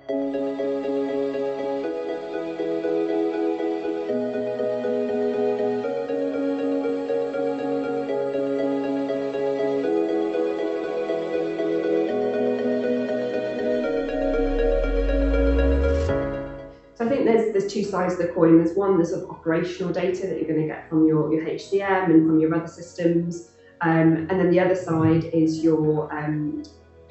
So I think there's two sides of the coin. There's one, the sort of operational data that you're going to get from your HCM and from your other systems. And then the other side is your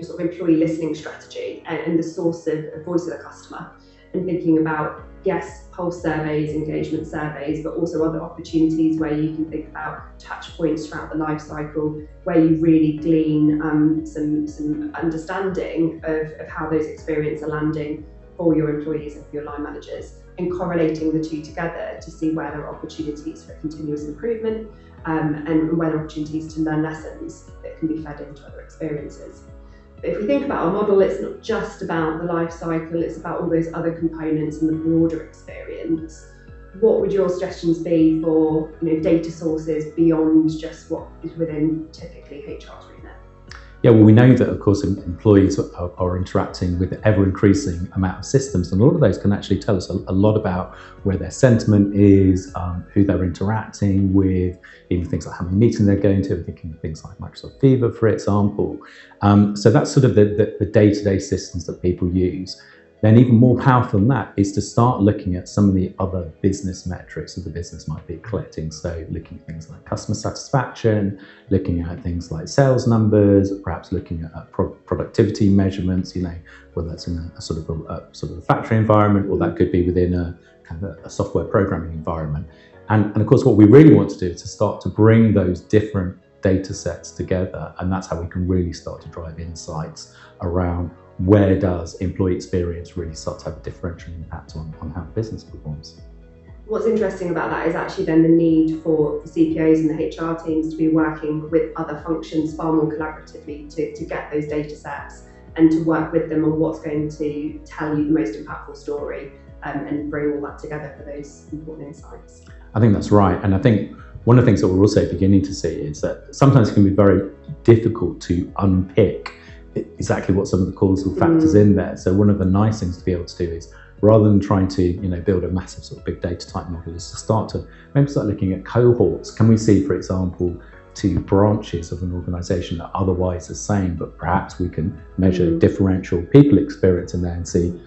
sort of employee listening strategy and the source of voice of the customer, and thinking about, yes, pulse surveys, engagement surveys, but also other opportunities where you can think about touch points throughout the life cycle, where you really glean some understanding of how those experiences are landing for your employees and for your line managers, and correlating the two together to see where there are opportunities for continuous improvement and where there are opportunities to learn lessons that can be fed into other experiences. But if we think about our model, it's not just about the life cycle, it's about all those other components and the broader experience. What would your suggestions be for data sources beyond just what is within typically HR's remit? Yeah, well, we know that, of course, employees are interacting with an ever-increasing amount of systems, and a lot of those can actually tell us a lot about where their sentiment is, who they're interacting with, even things like how many meetings they're going to. I'm thinking of things like Microsoft Viva, for example. So that's sort of the day-to-day systems that people use. Then even more powerful than that is to start looking at some of the other business metrics that the business might be collecting. So looking at things like customer satisfaction, looking at things like sales numbers, perhaps looking at productivity measurements, whether that's in a sort of a factory environment, or that could be within a kind of a software programming environment. And of course, what we really want to do is to start to bring those different data sets together, and that's how we can really start to drive insights around where does employee experience really start to have a differential impact on how business performs. What's interesting about that is actually then the need for the CPOs and the HR teams to be working with other functions far more collaboratively to get those data sets and to work with them on what's going to tell you the most impactful story and bring all that together for those important insights. I think that's right. And I think one of the things that we're also beginning to see is that sometimes it can be very difficult to unpick exactly what some of the causal factors in there. So one of the nice things to be able to do is, rather than trying to build a massive sort of big data type model, is to start looking at cohorts. Can we see, for example, two branches of an organisation that are otherwise the same, but perhaps we can measure differential people experience in there and see,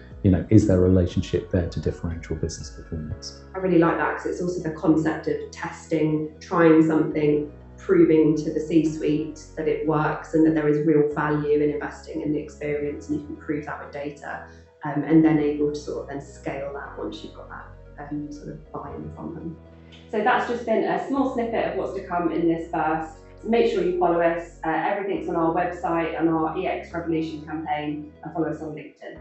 is there a relationship there to differential business performance? I really like that, because it's also the concept of testing, trying something, proving to the C-suite that it works and that there is real value in investing in the experience, and you can prove that with data, and then able to sort of then scale that once you've got that sort of buy-in from them. So that's just been a small snippet of what's to come in this burst. So make sure you follow us. Everything's on our website and our EX Revolution campaign, and follow us on LinkedIn.